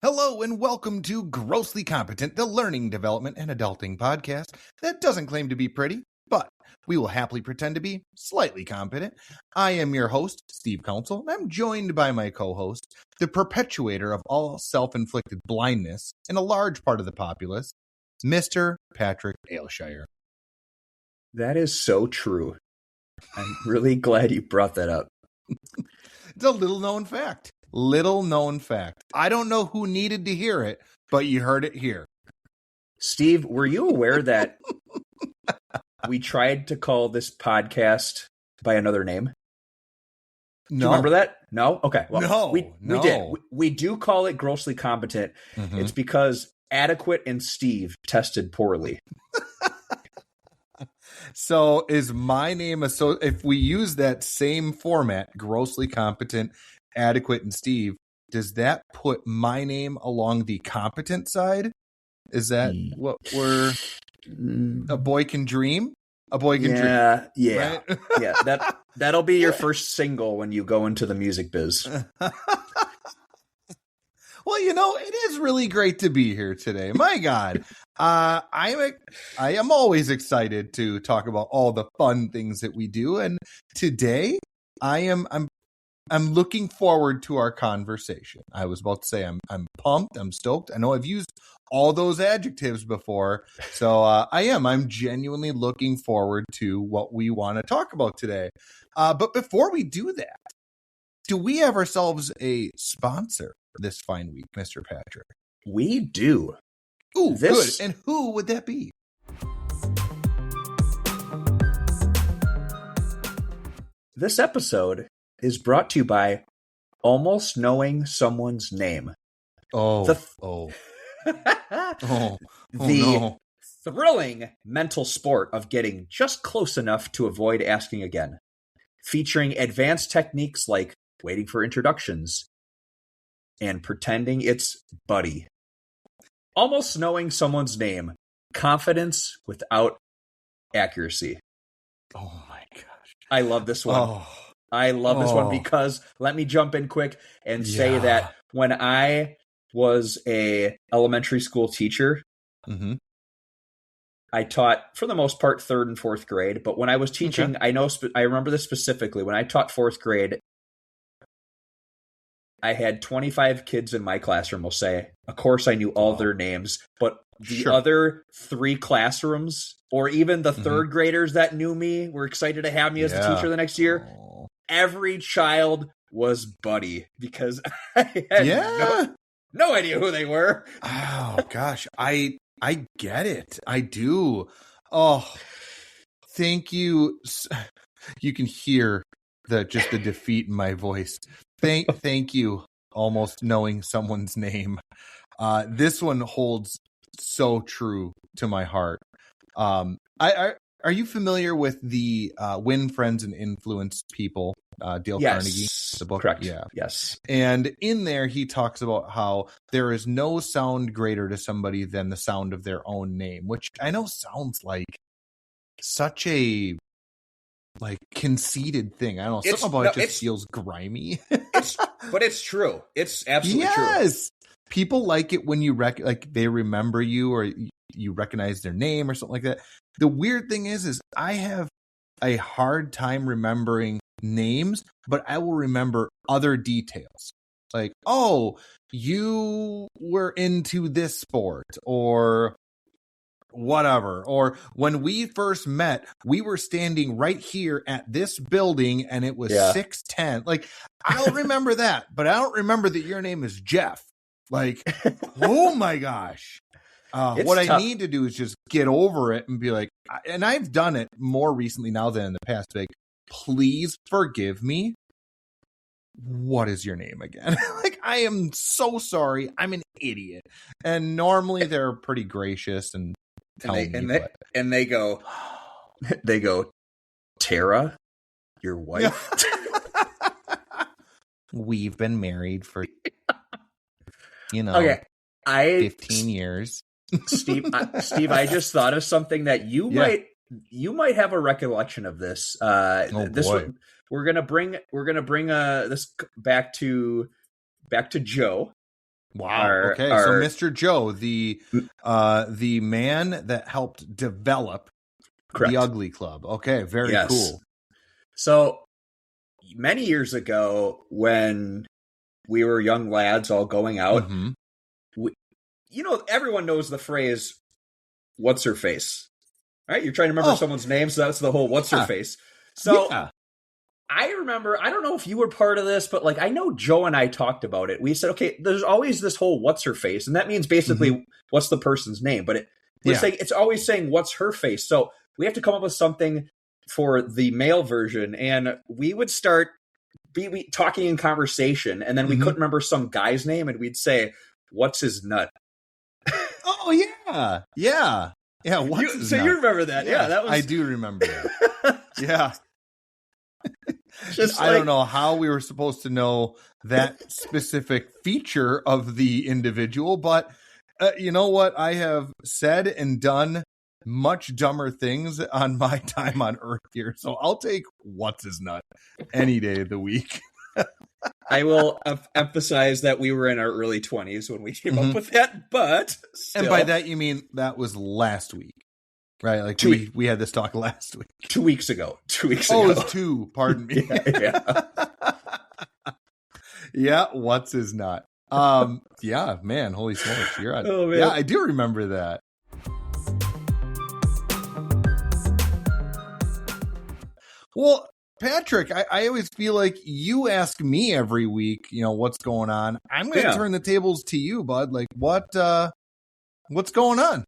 Hello and welcome to Grossly Competent, the learning, development, and adulting podcast that doesn't claim to be pretty, but we will happily pretend to be slightly competent. I am your host, Steve Council, and I'm joined by my co-host, the perpetuator of all self-inflicted blindness in a large part of the populace, Mr. Patrick Ayleshire. That is so true. I'm really glad you brought that up. It's a little-known fact. Little-known fact. I don't know who needed to hear it, but you heard it here. Steve, were you aware that we tried to call this podcast by another name? Do you remember that? No? Okay. Well, we did. We do call it Grossly Competent. Mm-hmm. It's because Adequate and Steve tested poorly. So is my name if we use that same format, Grossly Competent, Adequate, and Steve, does that put my name along the competent side? Is that what we're a boy can dream? A boy can dream. Yeah. Right? Yeah. That'll be your first single when you go into the music biz. Well, it is really great to be here today. My God. I am always excited to talk about all the fun things that we do, and today I'm looking forward to our conversation. I was about to say I'm pumped, I'm stoked. I know I've used all those adjectives before, so I'm genuinely looking forward to what we want to talk about today. But before we do that, do we have ourselves a sponsor this fine week, Mr. Patrick? We do. Ooh, good. And who would that be? This episode is brought to you by Almost Knowing Someone's Name. The thrilling mental sport of getting just close enough to avoid asking again, featuring advanced techniques like waiting for introductions and pretending it's buddy. Almost Knowing Someone's Name. Confidence without accuracy. Oh my gosh. I love this one. I love this one because let me jump in quick and say that when I was a elementary school teacher, I taught, for the most part, 3rd and 4th grade. But when I was teaching, I remember this specifically. When I taught 4th grade, I had 25 kids in my classroom, we'll say. Of course, I knew all their names, but the other 3 classrooms, or even the 3rd graders that knew me, were excited to have me as a teacher the next year. Every child was buddy because I had no idea who they were. Oh, gosh. I get it. I do. Oh, thank you. You can hear the defeat in my voice. Thank you. Almost Knowing Someone's Name. This one holds so true to my heart. Are you familiar with the Win Friends and Influence People, Dale Carnegie, the book? Correct. Yeah. Yes. And in there, he talks about how there is no sound greater to somebody than the sound of their own name, which I know sounds like such a conceited thing. I don't know. Something about it just feels grimy. But it's true. It's absolutely true. Yes. People like it when you they remember you or you recognize their name or something like that. The weird thing is I have a hard time remembering names, but I will remember other details. Like, oh, you were into this sport or whatever. Or when we first met, we were standing right here at this building and it was 6:10. Like, I'll remember that, but I don't remember that your name is Jeff. Like, oh my gosh. What tough. I need to do is just get over it and be like, and I've done it more recently now than in the past. Like, please forgive me. What is your name again? Like, I am so sorry. I'm an idiot. And normally they're pretty gracious and tell me. And they go, Tara, your wife. We've been married for, 15 years. Steve, I just thought of something that you might have a recollection of this. We're gonna bring this back to Joe. Wow. Okay. So Mr. Joe, the man that helped develop correct. the Ugly Club. Okay. Very cool. So many years ago, when we were young lads all going out, everyone knows the phrase, what's her face? Right? You're trying to remember someone's name, so that's the whole what's her face. So I remember, I don't know if you were part of this, but like I know Joe and I talked about it. We said, okay, there's always this whole what's her face, and that means basically what's the person's name, but it's always saying what's her face. So we have to come up with something for the male version, and we would start talking in conversation, and then we couldn't remember some guy's name, and we'd say, what's his nut? Oh yeah. Yeah. What's his nut? You remember that? Yeah, that was. I do remember that. Yeah. I don't know how we were supposed to know that specific feature of the individual, but you know what? I have said and done much dumber things on my time on Earth here, so I'll take what's his nut any day of the week. I will emphasize that we were in our early 20s when we came up with that, but still. And by that you mean that was last week. Right, like we had this talk last week. 2 weeks ago. 2 weeks ago. Oh, it was 2. Pardon me. Yeah, what's his nut? Yeah, man, holy smokes. You're on. Oh, man. Yeah, I do remember that. Well, Patrick, I always feel like you ask me every week, what's going on. I'm going to turn the tables to you, bud. Like, what's going on?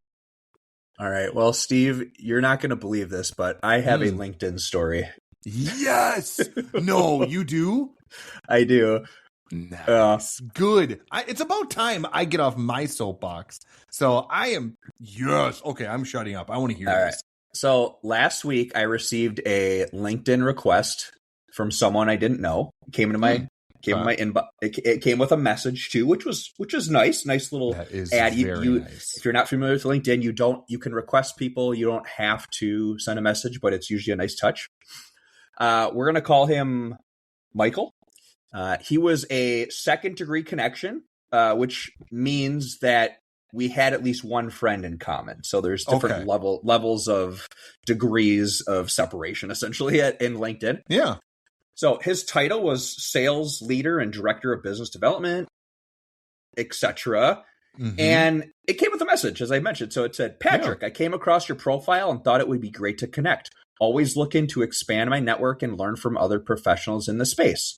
All right. Well, Steve, you're not going to believe this, but I have a LinkedIn story. Yes. No, you do? I do. Nice. Good. It's about time I get off my soapbox. So I am, yes. Okay, I'm shutting up. I want to hear this. Right. So last week I received a LinkedIn request from someone I didn't know. It came into my inbox. It came with a message too, which is nice little ad. Nice. If you're not familiar with LinkedIn, you can request people. You don't have to send a message, but it's usually a nice touch. We're gonna call him Michael. He was a second degree connection, which means that we had at least one friend in common. So there's different levels of degrees of separation, essentially, in LinkedIn. Yeah. So his title was sales leader and director of business development, etc. And it came with a message, as I mentioned. So it said, Patrick, I came across your profile and thought it would be great to connect. Always looking to expand my network and learn from other professionals in the space.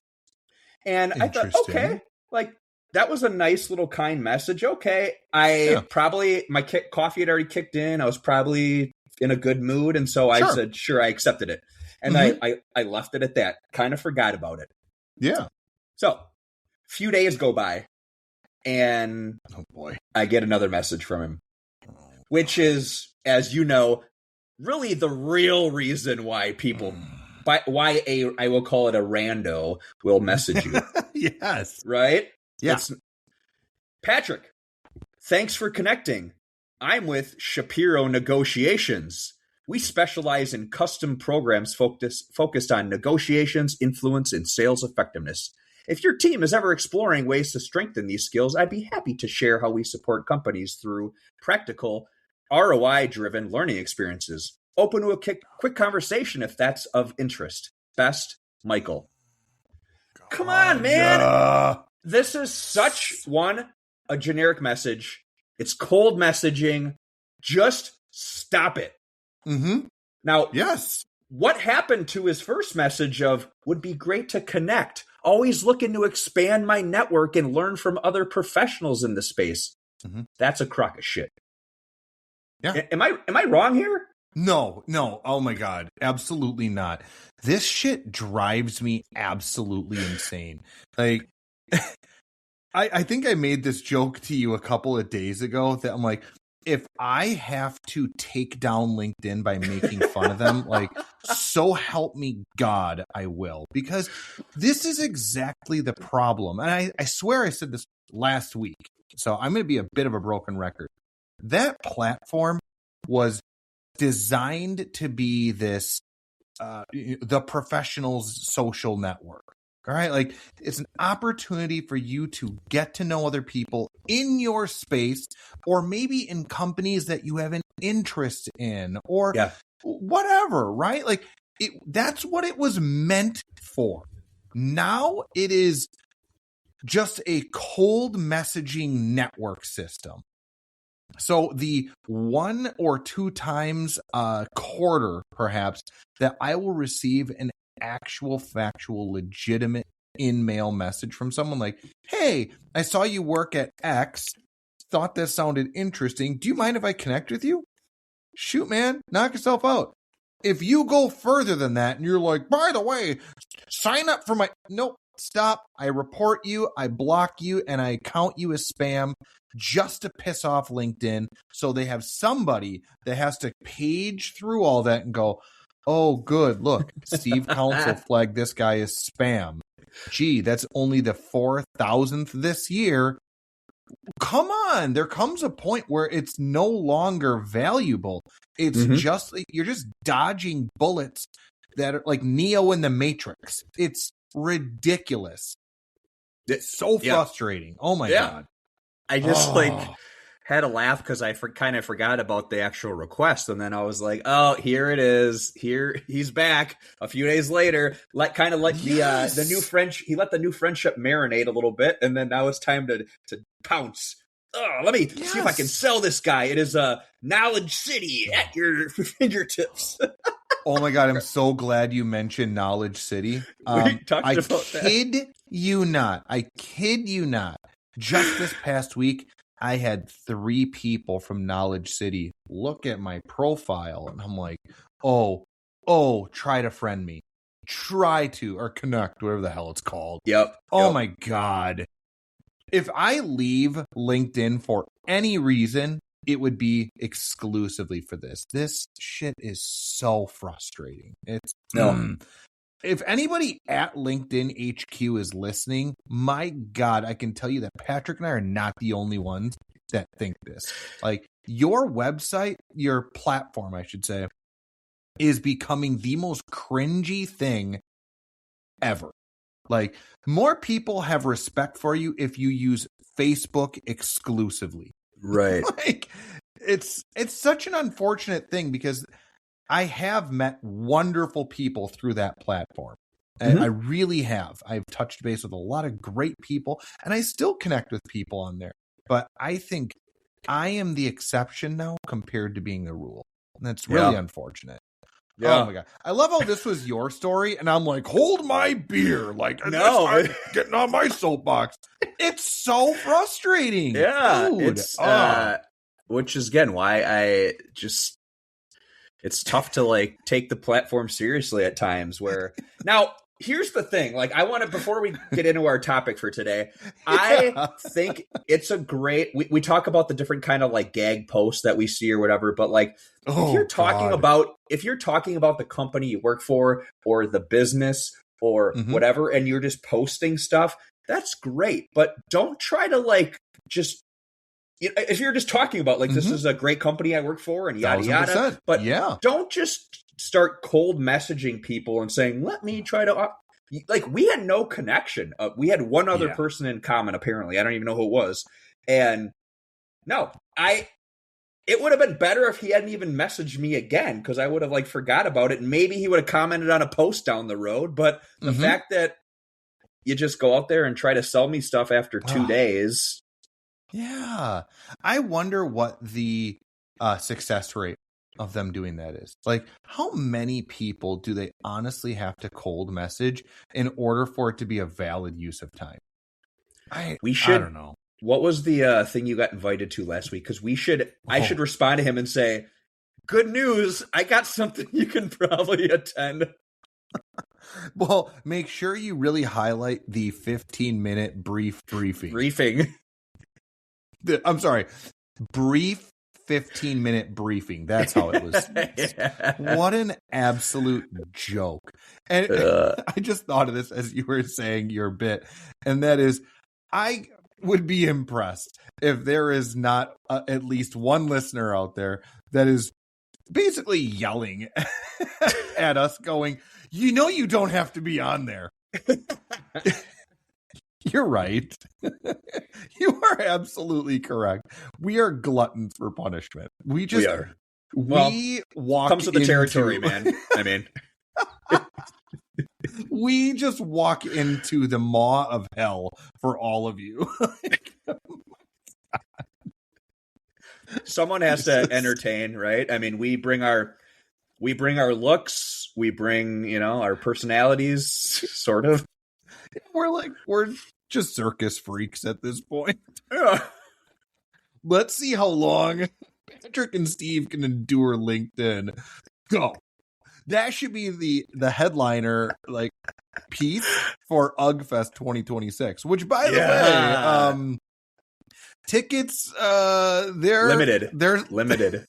And I thought, okay, like that was a nice little kind message. Okay. Probably my coffee had already kicked in. I was probably in a good mood. And so I said, sure, I accepted it. And I left it at that. Kind of forgot about it. Yeah. So a few days go by and I get another message from him, which is, as you know, really the real reason why people, I will call it a rando, will message you. Yes. Right? Yeah. Patrick, thanks for connecting. I'm with Shapiro Negotiations. We specialize in custom programs focused on negotiations, influence, and sales effectiveness. If your team is ever exploring ways to strengthen these skills, I'd be happy to share how we support companies through practical, ROI-driven learning experiences. Open to a quick conversation if that's of interest. Best, Michael. Come on, man. This is such a generic message. It's cold messaging. Just stop it. Now, yes. What happened to his first message of would be great to connect? Always looking to expand my network and learn from other professionals in the space. That's a crock of shit. Yeah. Am I wrong here? No. Oh my God. Absolutely not. This shit drives me absolutely insane. Like, I think I made this joke to you a couple of days ago that I'm like, if I have to take down LinkedIn by making fun of them, like, so help me God, I will. Because this is exactly the problem. And I swear I said this last week. So I'm going to be a bit of a broken record. That platform was designed to be this, the professionals' social network. All right. Like, it's an opportunity for you to get to know other people in your space, or maybe in companies that you have an interest in, or whatever, right? Like, that's what it was meant for. Now it is just a cold messaging network system. So the 1 or 2 times a quarter, perhaps, that I will receive an actual, factual, legitimate in-mail message from someone like, hey, I saw you work at X, thought this sounded interesting. Do you mind if I connect with you? Shoot, man, knock yourself out. If you go further than that and you're like, by the way, sign up for my... Nope, stop. I report you, I block you, and I count you as spam just to piss off LinkedIn. So they have somebody that has to page through all that and go, oh, good, look, Steve Council flagged this guy as spam. Gee, that's only the 4,000th this year. Come on, there comes a point where it's no longer valuable. It's just, you're just dodging bullets that are like Neo in the Matrix. It's ridiculous. It's so frustrating. Oh my God. I just had a laugh because I kind of forgot about the actual request, and then I was like, "Oh, here it is! Here he's back." A few days later, the new French. He let the new friendship marinate a little bit, and then now it's time to pounce. Oh, let me see if I can sell this guy. It is a Knowledge City at your fingertips. Oh my God, I'm so glad you mentioned Knowledge City. We talked about that. I kid you not. Just this past week, I had 3 people from Knowledge City look at my profile, and I'm like, oh, try to friend me. Try to, or connect, whatever the hell it's called. Yep. Oh my God. If I leave LinkedIn for any reason, it would be exclusively for this. This shit is so frustrating. It's if anybody at LinkedIn HQ is listening, my God, I can tell you that Patrick and I are not the only ones that think this. Like, your website, your platform, I should say, is becoming the most cringy thing ever. Like, more people have respect for you if you use Facebook exclusively. Right. Like, it's such an unfortunate thing because I have met wonderful people through that platform. And I really have. I've touched base with a lot of great people, and I still connect with people on there. But I think I am the exception now compared to being the rule. And that's really unfortunate. Yeah. Oh my God. I love how this was your story, and I'm like, hold my beer. Like, no, I'm getting on my soapbox. It's so frustrating. Yeah. Dude. It's which is again why I just, it's tough to like take the platform seriously at times. Where now, here's the thing. Like, I want to, before we get into our topic for today, I think it's a great, we talk about the different kind of like gag posts that we see or whatever, but like, if you're talking about the company you work for or the business or whatever, and you're just posting stuff, that's great. But don't try to like, just, if you're just talking about like, this is a great company I work for and yada, yada, but don't just start cold messaging people and saying, let me try to, like, we had no connection. We had one other person in common, apparently. I don't even know who it was. And no, it would have been better if he hadn't even messaged me again, because I would have like forgot about it. And maybe he would have commented on a post down the road. But the fact that you just go out there and try to sell me stuff after 2 days. Yeah. I wonder what the success rate of them doing that is. Like, how many people do they honestly have to cold message in order for it to be a valid use of time? I don't know. What was the thing you got invited to last week? Because I should respond to him and say, good news, I got something you can probably attend. Well, make sure you really highlight the 15-minute briefing. I'm sorry, brief 15-minute briefing. That's how it was. What an absolute joke. And I just thought of this as you were saying your bit, and that is, I would be impressed if there is not at least one listener out there that is basically yelling at us going, you don't have to be on there. You're right. You are absolutely correct. We are gluttons for punishment. We are. We walk comes with the territory, man. I mean, we just walk into the maw of hell for all of you. Someone has to entertain, right? I mean, we bring our looks, we bring, our personalities, sort of. We're just circus freaks at this point. Yeah. Let's see how long Patrick and Steve can endure LinkedIn. Go. That should be the headliner piece for UGFest 2026. Which, by the way, tickets they're limited. They're limited.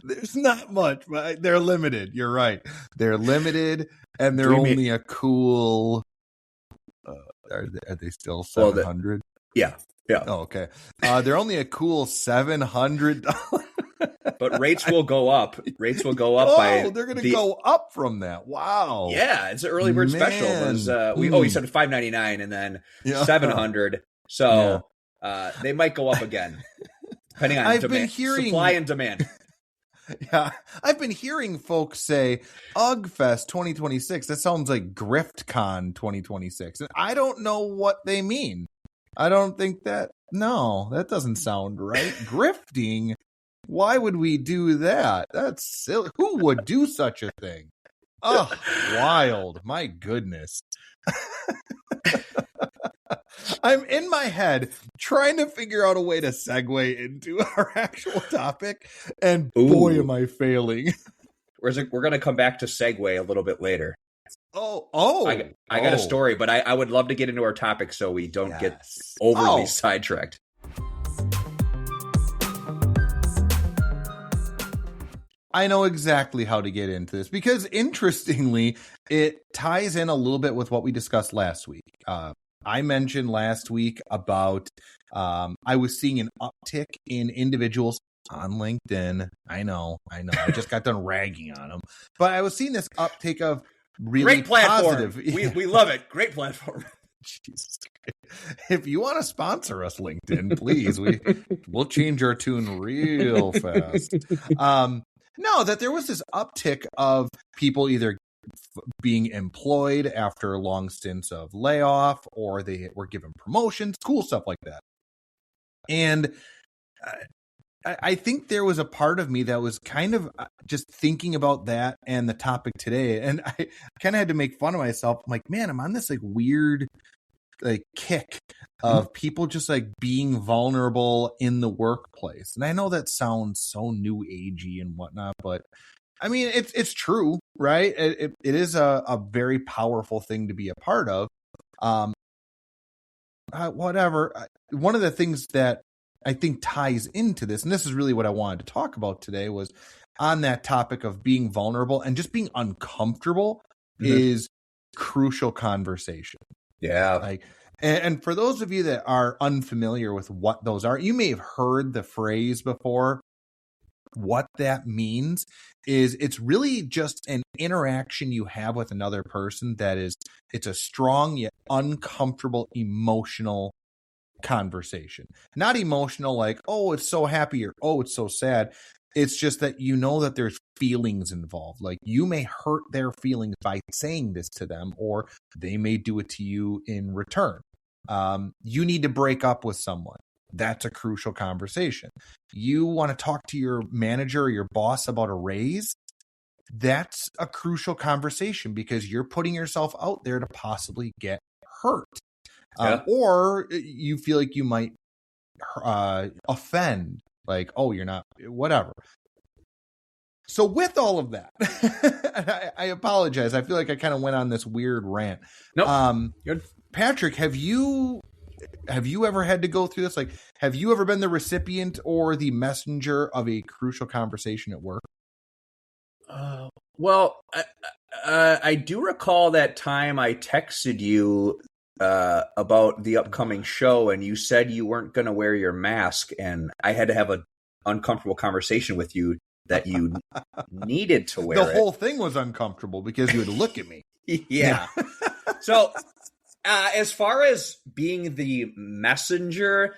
There's not much, but they're limited. You're right. They're limited, and they're only a cool. Are they still 700? Yeah. Oh, okay. They're only a cool $700. But rates will go up. Rates will go up by. They're going to go up from that. Wow. Yeah, it's an early bird special. You said $599 and then $700. So they might go up again, depending on supply and demand. Yeah, I've been hearing folks say UGFest 2026. That sounds like GriftCon 2026, and I don't know what they mean. I don't think that. No, that doesn't sound right. Grifting. Why would we do that? That's silly. Who would do such a thing? Oh, wild. My goodness. I'm in my head trying to figure out a way to segue into our actual topic, and boy, am I failing. We're going to come back to segue a little bit later. I got a story, but I would love to get into our topic so we don't get overly sidetracked. I know exactly how to get into this because, interestingly, it ties in a little bit with what we discussed last week. I mentioned last week about I was seeing an uptick in individuals on LinkedIn. I know. I just got done ragging on them. But I was seeing this uptick of really great platform. positive. We love it. Great platform. Jesus. If you want to sponsor us, LinkedIn, please. We'll change our tune real fast. No, that there was this uptick of people either being employed after long stints of layoff, or they were given promotions, cool stuff like that. And I think there was a part of me that was kind of just thinking about that and the topic today. And I kind of had to make fun of myself. I'm like, man, I'm on this weird kick of people just being vulnerable in the workplace. And I know that sounds so new agey and whatnot, but I mean, it's true, right? It is a very powerful thing to be a part of. Whatever. One of the things that I think ties into this, and this is really what I wanted to talk about today, was on that topic of being vulnerable and just being uncomfortable is crucial conversation. Yeah. And for those of you that are unfamiliar with what those are, you may have heard the phrase before. What that means is it's really just an interaction you have with another person it's a strong yet uncomfortable emotional conversation. Not emotional like, oh, it's so happy, or oh, it's so sad. It's just that that there's feelings involved. Like you may hurt their feelings by saying this to them, or they may do it to you in return. You need to break up with someone. That's a crucial conversation. You want to talk to your manager or your boss about a raise. That's a crucial conversation because you're putting yourself out there to possibly get hurt. Or you feel like you might offend, like, oh, you're not, whatever. So with all of that, I apologize. I feel like I kind of went on this weird rant. Nope. Patrick, have you ever had to go through this? Like, have you ever been the recipient or the messenger of a crucial conversation at work? Well, I do recall that time I texted you about the upcoming show, and you said you weren't going to wear your mask, and I had to have an uncomfortable conversation with you that you needed to wear it. The whole thing was uncomfortable because you had to look at me. Yeah. So as far as being the messenger,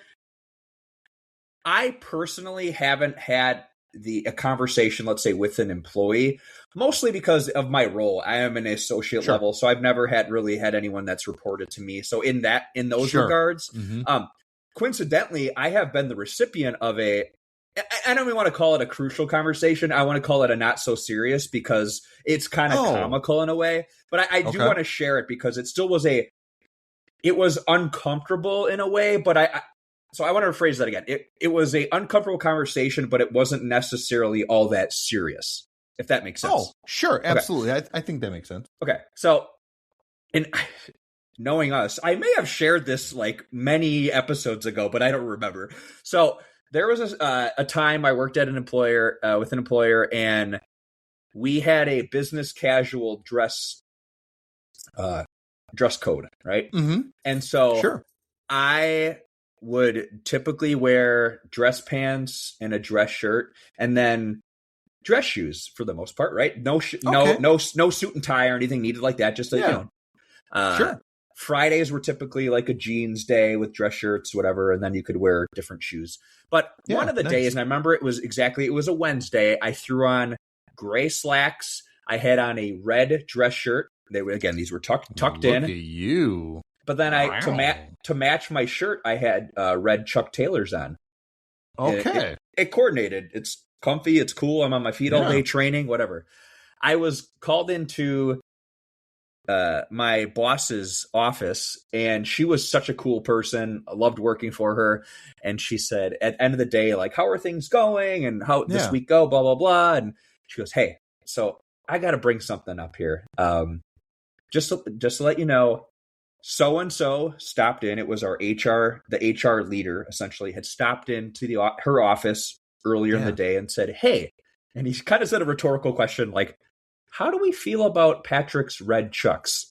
I personally haven't had a conversation, let's say, with an employee, mostly because of my role. I am an associate level, so I've never really had anyone that's reported to me. So in those regards, coincidentally, I have been the recipient of I don't even want to call it a crucial conversation. I want to call it a not so serious, because it's kind of comical in a way. But I do want to share it because it still was it was uncomfortable in a way, but so I want to rephrase that again. It was a uncomfortable conversation, but it wasn't necessarily all that serious, if that makes sense. Oh, sure. Absolutely. Okay. I think that makes sense. Okay. So, knowing us, I may have shared this like many episodes ago, but I don't remember. So there was a time I worked at an employer, with an employer, and we had a business casual dress code, right? Mm-hmm. And so I would typically wear dress pants and a dress shirt, and then dress shoes for the most part, right? No suit and tie or anything needed like that. Just Fridays were typically like a jeans day with dress shirts, whatever, and then you could wear different shoes. But one of the days, and I remember it was a Wednesday, I threw on gray slacks. I had on a red dress shirt. These were tucked in. Look at you. But then to match my shirt, I had red Chuck Taylors on. Okay. It coordinated. It's comfy. It's cool. I'm on my feet all day training, whatever. I was called into my boss's office, and she was such a cool person. I loved working for her. And she said, at the end of the day, like, how are things going? And how this week go, blah, blah, blah. And she goes, hey, so I got to bring something up here. Just to let you know, so-and-so stopped in. It was the HR leader, essentially, had stopped into her office earlier in the day and said, hey, and he kind of said a rhetorical question like, how do we feel about Patrick's red Chucks?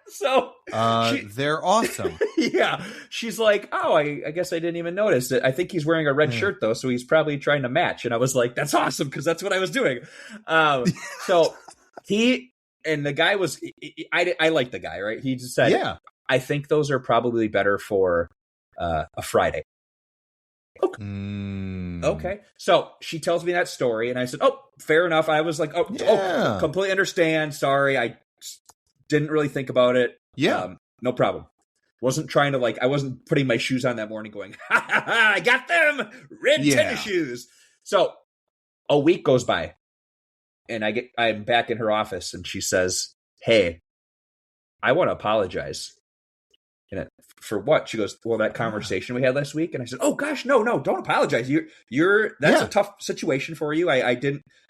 So they're awesome. Yeah. She's like, oh, I guess I didn't even notice it. I think he's wearing a red shirt, though, so he's probably trying to match. And I was like, that's awesome, because that's what I was doing. So and the guy was, I like the guy, right? He just said, I think those are probably better for a Friday. Okay. Okay. So she tells me that story, and I said, oh, fair enough. I was like, completely understand. Sorry. I didn't really think about it. Yeah. No problem. Wasn't trying to I wasn't putting my shoes on that morning going, ha ha ha, I got them red tennis shoes. So a week goes by, and I'm back in her office, and she says, hey, I want to apologize. And for what? She goes, well, that conversation we had last week. And I said, oh gosh, no, don't apologize. That's a tough situation for you. I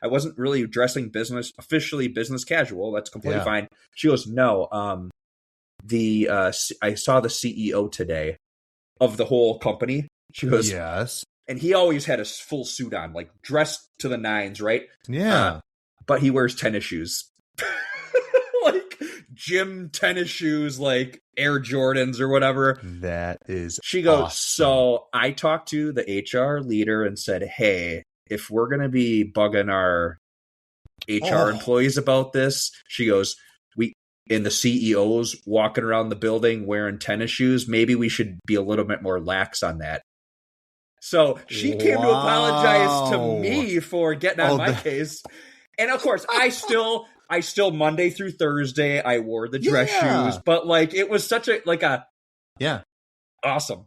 wasn't really dressing officially business casual. That's completely fine. She goes, no, I saw the CEO today of the whole company. She goes, yes. And he always had a full suit on, like dressed to the nines, right? Yeah. But he wears tennis shoes. Like gym tennis shoes, like Air Jordans or whatever. That is She goes, awesome. So I talked to the HR leader and said, hey, if we're going to be bugging our HR employees about this, she goes, and the CEO's walking around the building wearing tennis shoes, maybe we should be a little bit more lax on that. So she came to apologize to me for getting on my case. And of course, I still Monday through Thursday, I wore the dress shoes, but it was such awesome.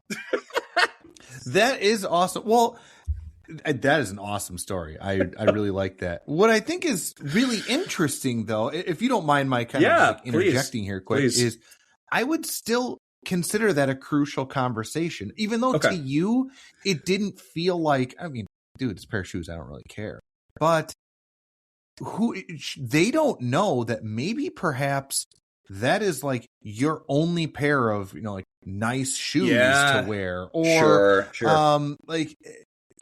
That is awesome. Well, that is an awesome story. I really like that. What I think is really interesting, though, if you don't mind my kind of interjecting here quick, is I would still consider that a crucial conversation, even though to you, it didn't feel like, I mean, dude, it's a pair of shoes. I don't really care. But they don't know that maybe perhaps that is your only pair of, nice shoes to wear, or sure.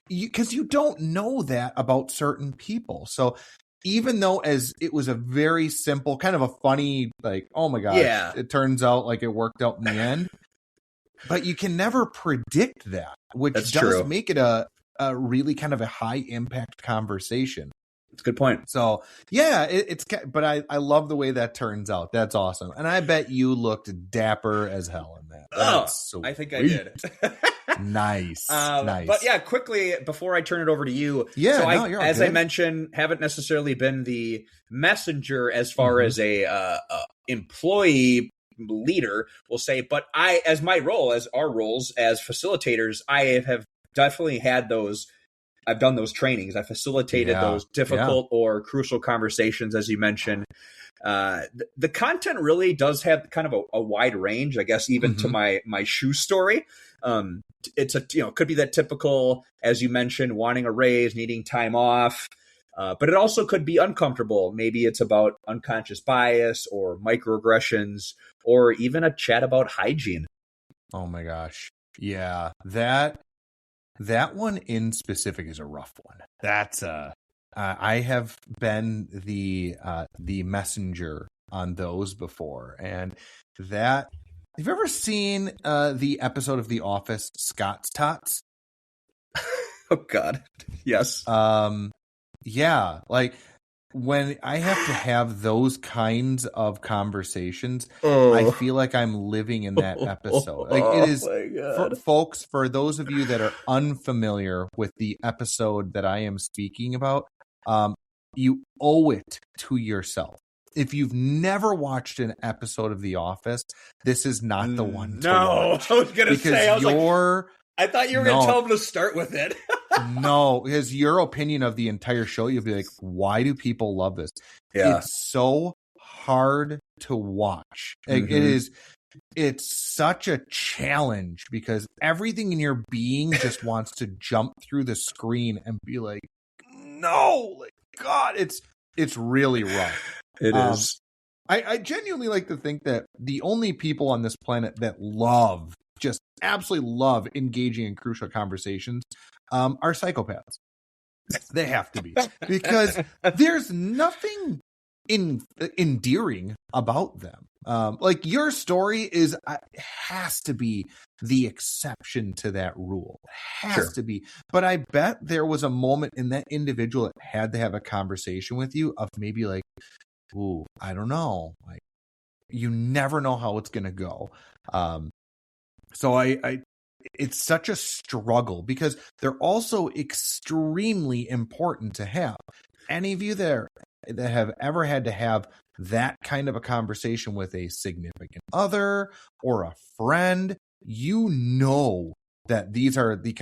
Because you don't know that about certain people. So even though as it was a very simple, kind of a funny, oh my gosh, it turns out it worked out in the end, but you can never predict that, which does make it a really kind of a high impact conversation. It's a good point. So yeah, but I love the way that turns out. That's awesome. And I bet you looked dapper as hell in that. That's I think I did. Nice. But yeah, quickly before I turn it over to you. Yeah, so I mentioned, haven't necessarily been the messenger as far as a employee leader, we'll say, but as our roles as facilitators, I have definitely had those. I've done those trainings. I facilitated those difficult or crucial conversations, as you mentioned. The content really does have kind of a wide range, I guess, even to my shoe story. It's could be that typical, as you mentioned, wanting a raise, needing time off. But it also could be uncomfortable. Maybe it's about unconscious bias or microaggressions, or even a chat about hygiene. Oh my gosh. Yeah. That one in specific is a rough one. That's I have been the messenger on those before, and that. Have you ever seen the episode of The Office, Scott's Tots? Oh God, yes. Yeah, like when I have to have those kinds of conversations, I feel like I'm living in that episode. Like it is, folks, for those of you that are unfamiliar with the episode that I am speaking about, you owe it to yourself. If you've never watched an episode of The Office, this is not the one to watch. I was going to say, I thought you were going to tell them to start with it. No, because your opinion of the entire show, you'll be like, why do people love this? Yeah. It's so hard to watch. It's such a challenge because everything in your being just wants to jump through the screen and be like, no, like, God, it's really rough. It is. I genuinely like to think that the only people on this planet that just absolutely love engaging in crucial conversations are psychopaths. They have to be, because there's nothing endearing about them. Like your story has to be the exception to that rule. It has to be. But I bet there was a moment in that individual that had to have a conversation with you of maybe like, ooh, I don't know. Like, you never know how it's going to go. So it's such a struggle because they're also extremely important to have. Any of you there that have ever had to have that kind of a conversation with a significant other or a friend, you know that these are the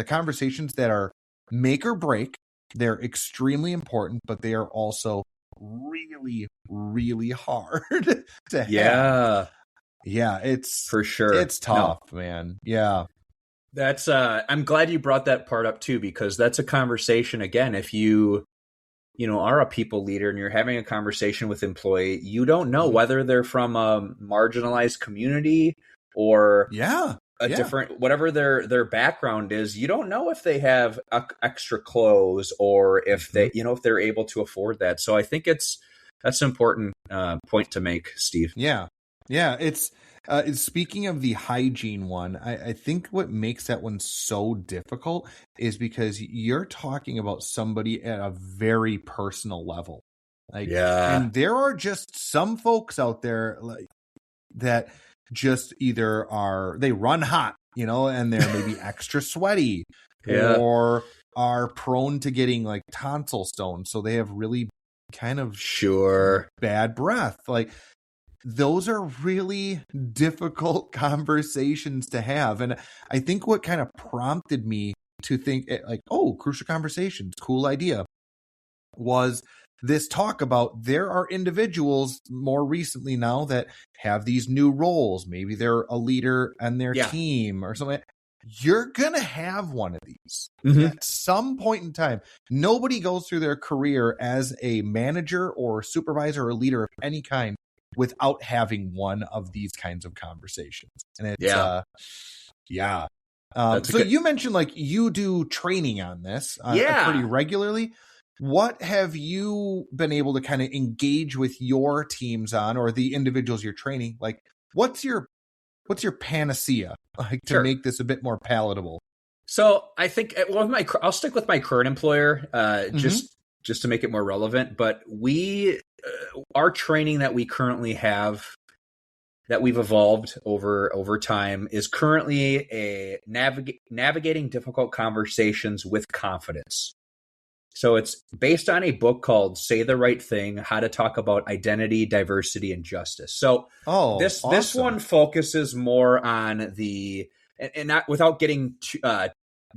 conversations that are make or break. They're extremely important, but they are also really, really hard to have. Yeah, it's for sure. It's tough, man. Yeah. That's I'm glad you brought that part up too, because that's a conversation. Again, if you are a people leader and you're having a conversation with employee, you don't know whether they're from a marginalized community or different, whatever their background is. You don't know if they have extra clothes or if they, if they're able to afford that. So I think that's an important point to make, Steve. Yeah. It's speaking of the hygiene one, I think what makes that one so difficult is because you're talking about somebody at a very personal level. And there are just some folks out there like that just either they run hot, and they're maybe extra sweaty or are prone to getting like tonsil stones. So they have really kind of bad breath. Like, those are really difficult conversations to have. And I think what kind of prompted me to think like, oh, crucial conversations, cool idea, was this talk about there are individuals more recently now that have these new roles. Maybe they're a leader on their team or something. You're going to have one of these at some point in time. Nobody goes through their career as a manager or supervisor or leader of any kind without having one of these kinds of conversations. And it's, so you mentioned like you do training on this pretty regularly. What have you been able to kind of engage with your teams on, or the individuals you're training? Like, what's your panacea like to make this a bit more palatable? So I think I'll stick with my current employer, just just to make it more relevant, but our training that we currently have, that we've evolved over time, is currently a navigating difficult conversations with confidence. So it's based on a book called Say the Right Thing: How to Talk About Identity, Diversity, and Justice. So this one focuses more on and not without getting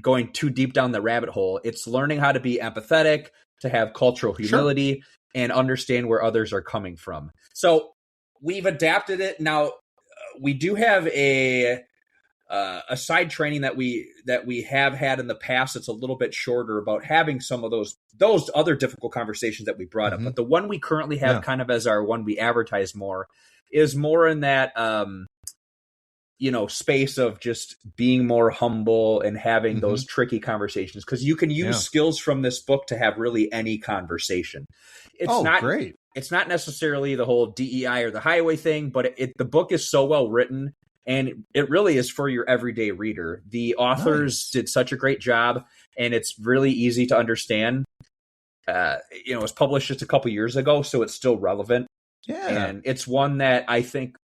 going too deep down the rabbit hole. It's learning how to be empathetic, to have cultural humility, and understand where others are coming from. So we've adapted it. Now we do have a side training that we have had in the past. It's a little bit shorter, about having some of those other difficult conversations that we brought up. But the one we currently have, kind of as our one we advertise more, is more in that space of just being more humble and having those tricky conversations, because you can use skills from this book to have really any conversation. Great. It's not necessarily the whole DEI or the highway thing, but the book is so well written. And it really is for your everyday reader. The authors did such a great job, and it's really easy to understand. It was published just a couple years ago, so it's still relevant. Yeah. And it's one that I think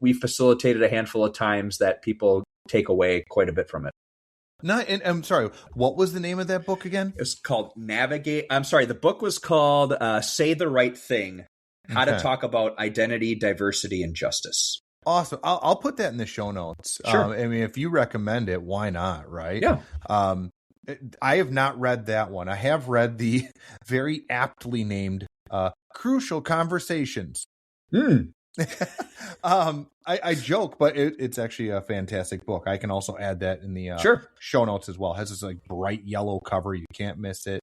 we facilitated a handful of times that people take away quite a bit from it. And I'm sorry, what was the name of that book again? It's called the book was called Say the Right Thing: How to Talk About Identity, Diversity, and Justice. Awesome. I'll put that in the show notes. Sure. I mean, if you recommend it, why not? Right. Yeah. I have not read that one. I have read the very aptly named Crucial Conversations. I joke, but it's actually a fantastic book. I can also add that in the show notes as well. It has this like bright yellow cover. You can't miss it.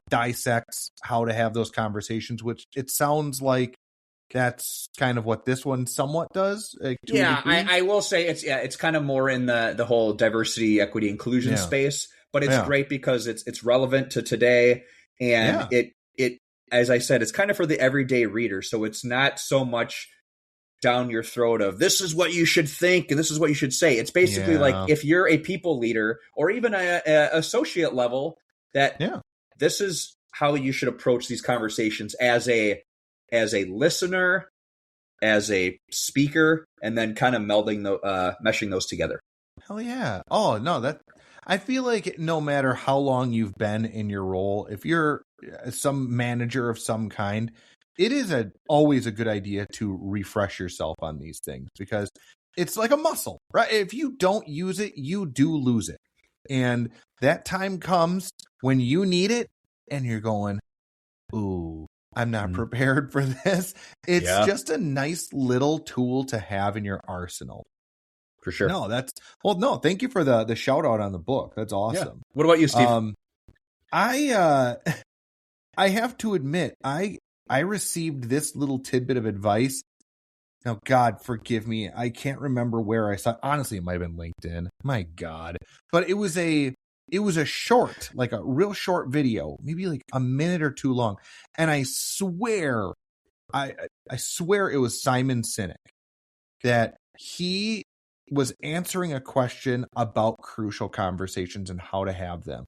Dissects how to have those conversations, which it sounds like that's kind of what this one somewhat does. I will say it's kind of more in the whole diversity, equity, inclusion space, but it's great because it's relevant to today, and it as I said, it's kind of for the everyday reader. So it's not so much down your throat of this is what you should think and this is what you should say. It's basically like if you're a people leader or even a associate level, that this is how you should approach these conversations as a listener, as a speaker, and then kind of meshing those together. Hell yeah. Oh, no, I feel like no matter how long you've been in your role, if you're some manager of some kind, it is always a good idea to refresh yourself on these things, because it's like a muscle, right? If you don't use it, you do lose it. And that time comes when you need it and you're going, ooh, I'm not prepared for this. It's just a nice little tool to have in your arsenal. For sure. No, thank you for the shout out on the book. That's awesome. Yeah. What about you, Steve? I have to admit, I received this little tidbit of advice. Now, God, forgive me. I can't remember where I saw it. Honestly, it might have been LinkedIn. My God. But it was a short, like a real short video, maybe like a minute or two long. And I swear it was Simon Sinek, that he was answering a question about crucial conversations and how to have them.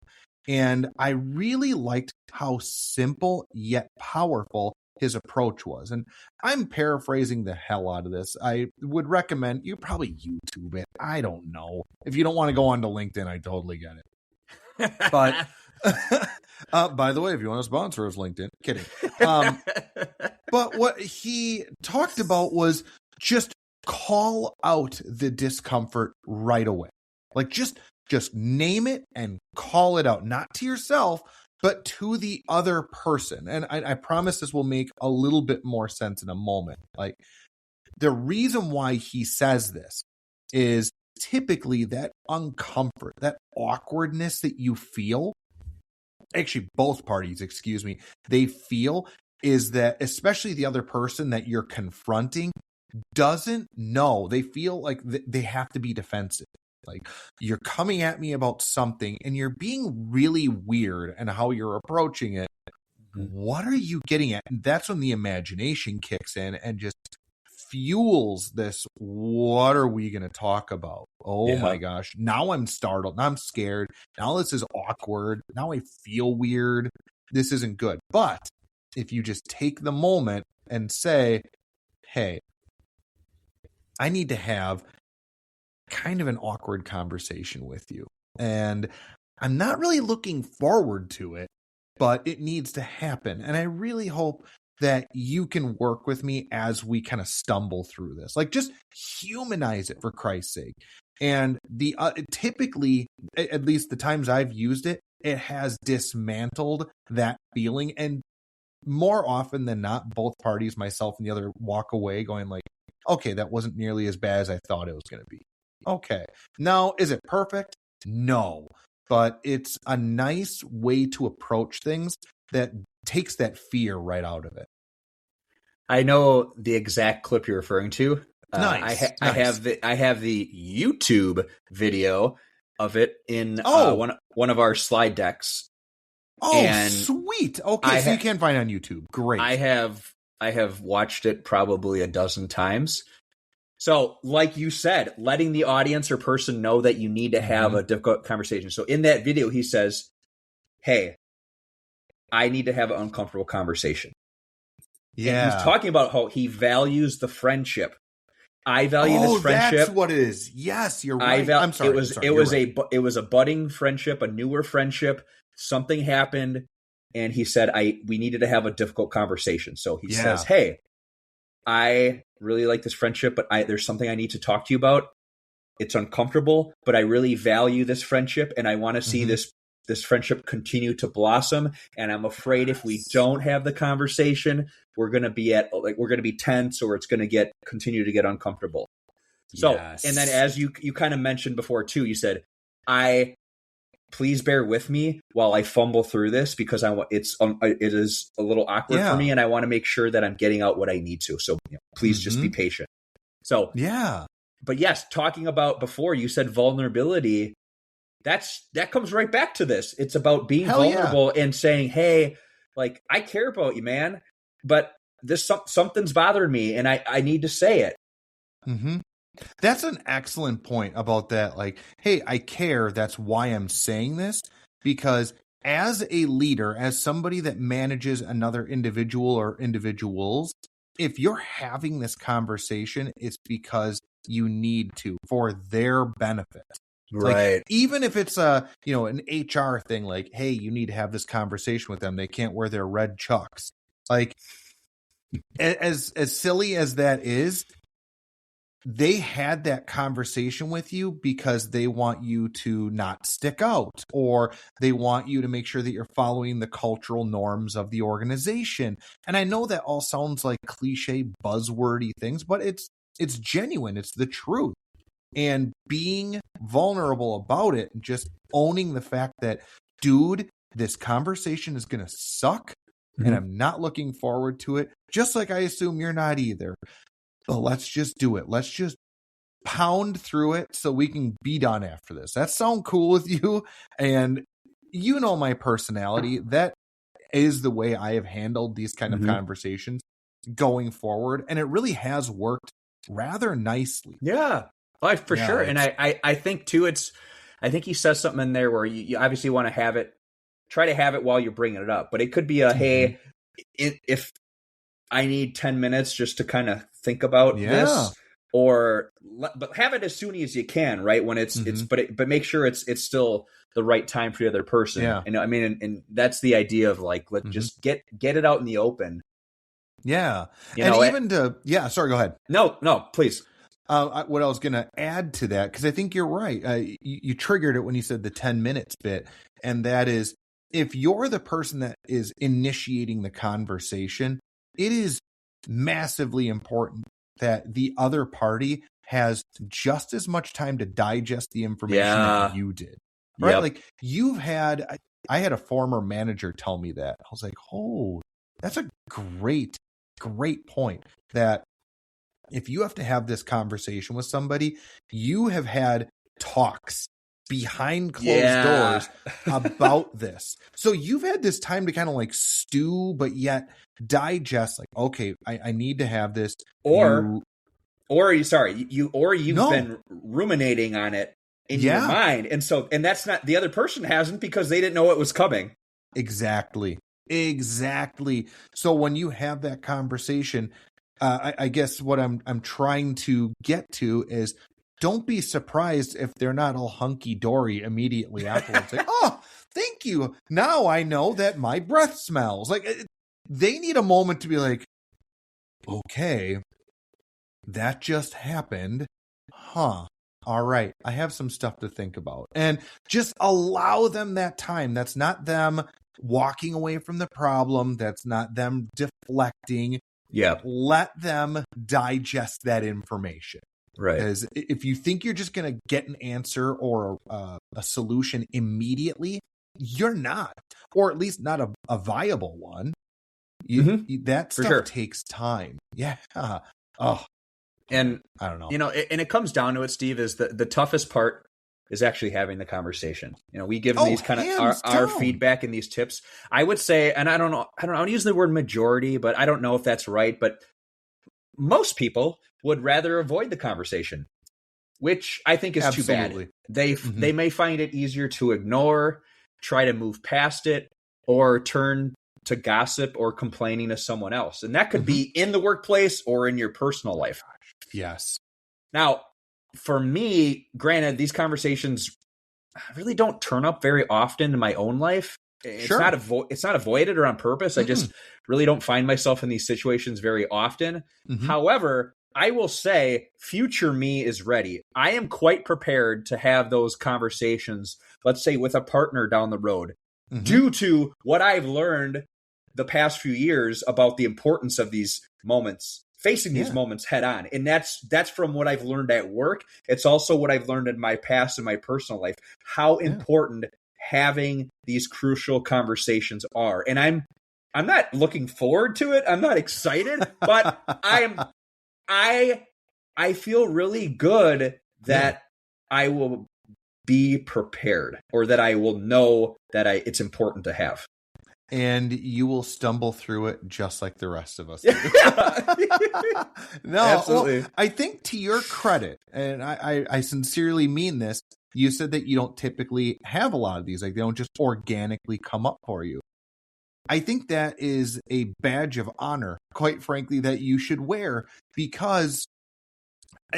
And I really liked how simple yet powerful his approach was. And I'm paraphrasing the hell out of this. I would recommend you probably YouTube it. I don't know. If you don't want to go on to LinkedIn, I totally get it. But by the way, if you want to sponsor us, LinkedIn, kidding. But what he talked about was just call out the discomfort right away. Like just name it and call it out, not to yourself, but to the other person. And I promise this will make a little bit more sense in a moment. Like, the reason why he says this is typically that uncomfort, that awkwardness that you feel, actually both parties, they feel, is that especially the other person that you're confronting doesn't know. They feel like they have to be defensive. Like, you're coming at me about something and you're being really weird and how you're approaching it. What are you getting at? And that's when the imagination kicks in and just fuels this. What are we going to talk about? Oh my gosh. Now I'm startled. Now I'm scared. Now this is awkward. Now I feel weird. this isn't good. But if you just take the moment and say, hey, I need to have kind of an awkward conversation with you. And I'm not really looking forward to it, but it needs to happen. And I really hope that you can work with me as we kind of stumble through this. Like, just humanize it, for Christ's sake. And the typically, at least the times I've used it, it has dismantled that feeling. And more often than not, both parties, myself and the other, walk away going like, okay, that wasn't nearly as bad as I thought it was going to be. Okay. Now, is it perfect? No. But it's a nice way to approach things that takes that fear right out of it. I know the exact clip you're referring to. Nice. I have the YouTube video of it in one of our slide decks. Oh, and sweet. Okay, so you can find it on YouTube. Great. I have watched it probably a dozen times. So, like you said, letting the audience or person know that you need to have a difficult conversation. So in that video, he says, hey, I need to have an uncomfortable conversation. Yeah. And he's talking about how he values the friendship. I value this friendship. That's what it is. Yes, you're right. I'm sorry. It was a budding friendship, a newer friendship. Something happened, and he said, we needed to have a difficult conversation. So he says, hey, I really like this friendship, but there's something I need to talk to you about. It's uncomfortable, but I really value this friendship, and I want to see this friendship continue to blossom. And I'm afraid if we don't have the conversation, we're going to be tense, or it's going to continue to get uncomfortable. So, and then as you kind of mentioned before too, you said, please bear with me while I fumble through this, because it is a little awkward for me, and I want to make sure that I'm getting out what I need to. So please just be patient. So but yes, talking about before, you said vulnerability. That comes right back to this. It's about being vulnerable and saying, hey, like, I care about you, man, but something's bothering me, and I need to say it. Mm-hmm. That's an excellent point about that. Like, hey, I care. That's why I'm saying this, because as a leader, as somebody that manages another individual or individuals, if you're having this conversation, it's because you need to, for their benefit. Right. Like, even if it's an HR thing, like, hey, you need to have this conversation with them. They can't wear their red chucks. Like, as silly as that is, they had that conversation with you because they want you to not stick out, or they want you to make sure that you're following the cultural norms of the organization. And I know that all sounds like cliche, buzzwordy things, but it's genuine. It's the truth. And being vulnerable about it, just owning the fact that, dude, this conversation is going to suck, and I'm not looking forward to it, just like I assume you're not either. Well, let's just do it. Let's just pound through it so we can be done after this. That sound cool with you? And you know my personality. That is the way I have handled these kind of conversations going forward. And it really has worked rather nicely. Yeah. For sure. And I think too, I think he says something in there where you obviously want to try to have it while you're bringing it up, but it could be hey, if I need 10 minutes just to kind of think about this, but have it as soon as you can, right? When but make sure it's still the right time for the other person. Yeah. And I mean, and that's the idea of like, let's just get it out in the open. Yeah. Sorry, go ahead. No, please. What I was going to add to that, because I think you're right. You triggered it when you said the 10 minutes bit. And that is, if you're the person that is initiating the conversation, it is massively important that the other party has just as much time to digest the information that you did. Right? Yep. Like, I had a former manager tell me that. I was like, oh, that's a great point, that if you have to have this conversation with somebody, you have had talks behind closed doors about this. So you've had this time to kind of like stew, but yet digest, like, okay, I need to have this. You've been ruminating on it in your mind. And that's not, the other person hasn't, because they didn't know it was coming. Exactly. Exactly. So when you have that conversation, I guess what I'm trying to get to is, don't be surprised if they're not all hunky dory immediately afterwards. Like, oh, thank you. Now I know that my breath smells. Like, they need a moment to be like, okay, that just happened. Huh. All right. I have some stuff to think about. And just allow them that time. That's not them walking away from the problem. That's not them deflecting. Yeah. Let them digest that information. Right. Because if you think you're just going to get an answer or a solution immediately, you're not. Or at least not a viable one. That stuff takes time. Yeah. Oh. And I don't know. And it comes down to it, Steve, is the toughest part is actually having the conversation. We give these kind of our feedback and these tips. I would say, and I don't know, I'm using the word majority, but I don't know if that's right. But most people would rather avoid the conversation, which I think is too bad. They may find it easier to ignore, try to move past it, or turn to gossip or complaining to someone else. And that could be in the workplace or in your personal life. Yes. Now, for me, granted, these conversations really don't turn up very often in my own life. It's not avoided or on purpose. I just really don't find myself in these situations very often. However, I will say future me is ready. I am quite prepared to have those conversations, let's say with a partner down the road, due to what I've learned the past few years about the importance of these moments, facing these moments head on. And that's from what I've learned at work. It's also what I've learned in my past and my personal life, how important having these crucial conversations are. And I'm not looking forward to it. I'm not excited, but I feel really good that I will be prepared, or that I will know that it's important to have. And you will stumble through it just like the rest of us. No, absolutely. Well, I think to your credit, and I sincerely mean this, you said that you don't typically have a lot of these. Like, they don't just organically come up for you. I think that is a badge of honor, quite frankly, that you should wear, because,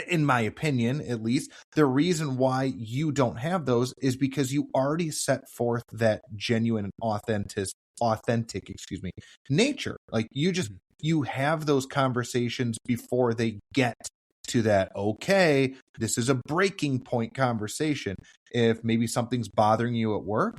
in my opinion, at least, the reason why you don't have those is because you already set forth that genuine and authentic nature. Like, you have those conversations before they get to that, okay, this is a breaking point conversation. If maybe something's bothering you at work,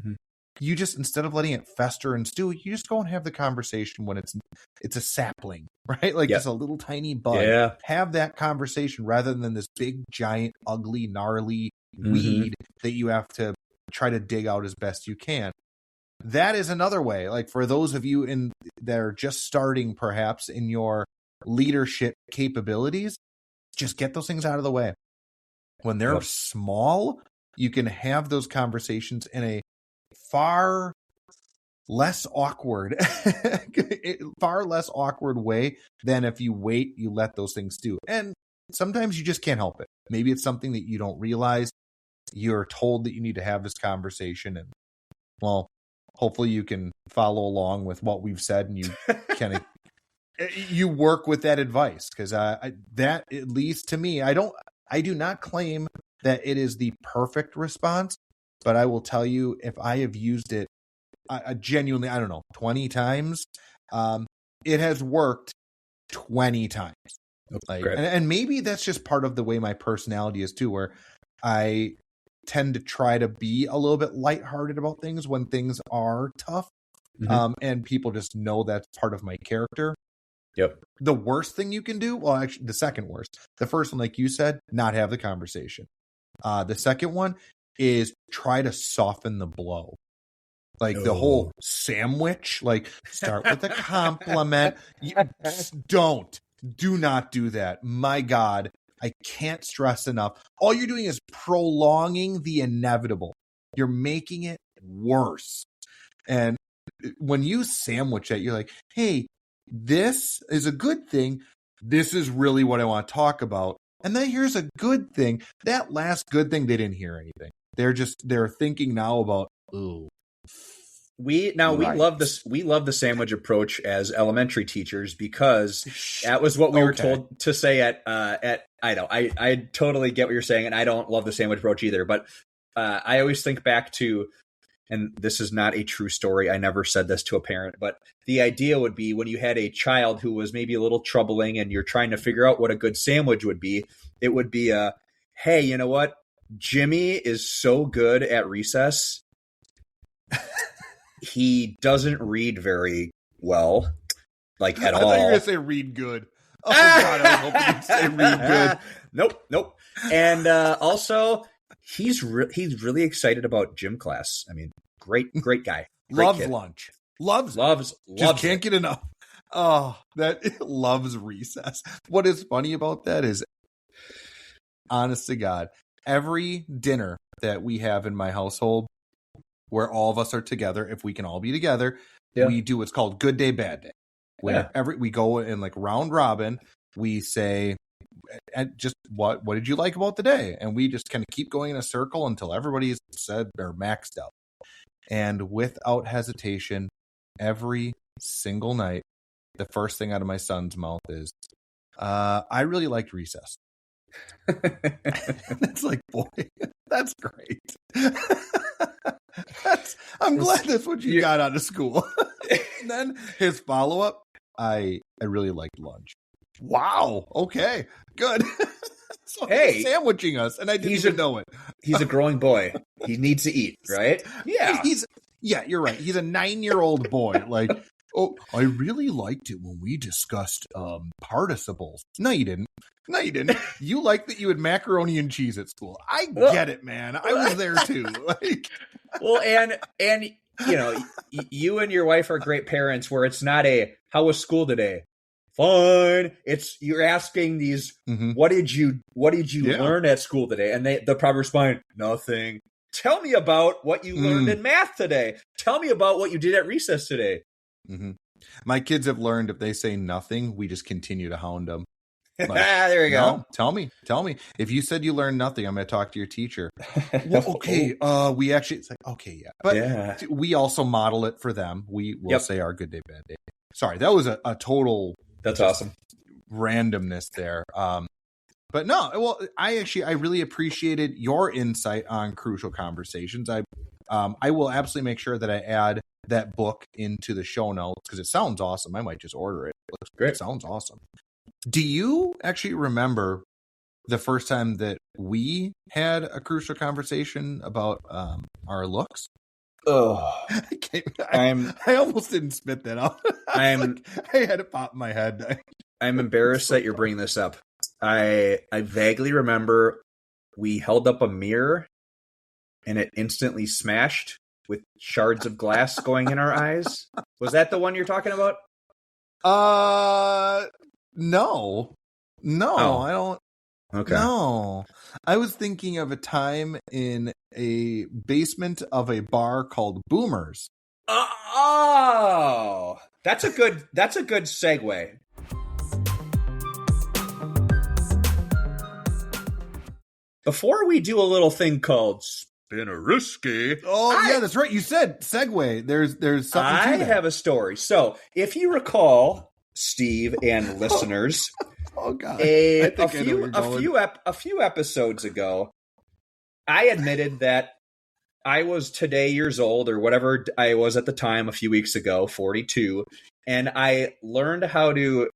you just, instead of letting it fester and stew, you just go and have the conversation when it's a sapling, right? Like just a little tiny bud. Yeah. Have that conversation rather than this big, giant, ugly, gnarly weed that you have to try to dig out as best you can. That is another way. Like, for those of you that are just starting perhaps in your leadership capabilities, just get those things out of the way. When they're small, you can have those conversations in a far less awkward way than if you wait, you let those things do. And sometimes you just can't help it. Maybe it's something that you don't realize. You're told that you need to have this conversation, and, well, hopefully you can follow along with what we've said, and you kind of you work with that advice, because that, at least to me, I do not claim that it is the perfect response, but I will tell you, if I have used it genuinely, I don't know, 20 times, it has worked 20 times. Like, and maybe that's just part of the way my personality is too, where I tend to try to be a little bit lighthearted about things when things are tough. And people just know that's part of my character. Yep. The worst thing you can do, well, actually, the second worst. The first one, like you said, not have the conversation. The second one is try to soften the blow. Like the whole sandwich, like, start with a compliment. Do not do that. My God, I can't stress enough. All you're doing is prolonging the inevitable. You're making it worse. And when you sandwich that, you're like, hey, this is a good thing. This is really what I want to talk about. And then here's a good thing. That last good thing, they didn't hear anything. They're thinking now about, ooh, We love this. We love the sandwich approach as elementary teachers because that was what we were told to say at. I totally get what you're saying, and I don't love the sandwich approach either. But I always think back to, and this is not a true story. I never said this to a parent, but the idea would be when you had a child who was maybe a little troubling, and you're trying to figure out what a good sandwich would be. It would be hey, you know what? Jimmy is so good at recess. He doesn't read very well, like at all. I thought you were going to say read good. Oh, God, I was hoping you'd say read good. Nope. And also, he's really excited about gym class. I mean, great guy. Great loves kid. Lunch. Loves. Just can't get enough. Oh, loves recess. What is funny about that is, honest to God, every dinner that we have in my household, where all of us are together, if we can all be together, we do what's called good day, bad day. Where we go in like round robin, we say, just what did you like about the day? And we just kind of keep going in a circle until everybody's said they're maxed out. And without hesitation, every single night, the first thing out of my son's mouth is, I really liked recess. It's like, boy, that's great. I'm glad that's what you got out of school. And then his follow-up, I really liked lunch. Wow. Okay. Good. So he's sandwiching us, and I didn't even know it. He's a growing boy. He needs to eat, right? Yeah. You're right. He's a 9-year-old boy. Like, oh, I really liked it when we discussed participles. No, you didn't. You liked that you had macaroni and cheese at school. I get it, man. I was there too. Like, well, and you know, you and your wife are great parents. Where it's not how was school today? Fine. It's you're asking these. What did you learn at school today? And the proper respond, nothing. Tell me about what you learned in math today. Tell me about what you did at recess today. My kids have learned if they say nothing, we just continue to hound them. Like, there you go. No, tell me. If you said you learned nothing, I'm going to talk to your teacher. Well, okay. We actually, it's like, okay, yeah. But we also model it for them. We will say our good day, bad day. Sorry, that was a total. That's awesome. Randomness there. But no, well, I really appreciated your insight on crucial conversations. I will absolutely make sure that I add that book into the show notes because it sounds awesome. I might just order it. It looks great. It sounds awesome. Do you actually remember the first time that we had a crucial conversation about our looks? Oh, I almost didn't spit that out. I had it pop in my head. I'm embarrassed that you're bringing this up. I vaguely remember we held up a mirror and it instantly smashed with shards of glass going in our eyes. Was that the one you're talking about? No, I don't. Okay. No, I was thinking of a time in a basement of a bar called Boomers. Oh, that's a good segue. Before we do a little thing called Spinnerisky. Yeah, that's right. You said segue. There's something to that. I have a story. So, if you recall, Steve and listeners, oh god, a few episodes ago, I admitted that I was today years old or whatever I was at the time a few weeks ago, 42, and I learned the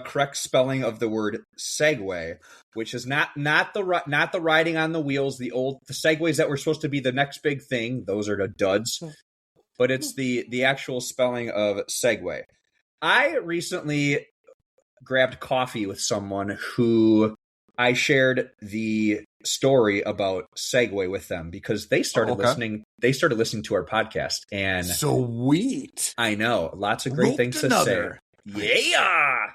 correct spelling of the word segue, which is not the riding on the wheels, the segues that were supposed to be the next big thing. Those are the duds, but it's the actual spelling of segue. I recently grabbed coffee with someone who I shared the story about segue with them because they started listening. They started listening to our podcast, and sweet. I know lots of great things to say. Yeah.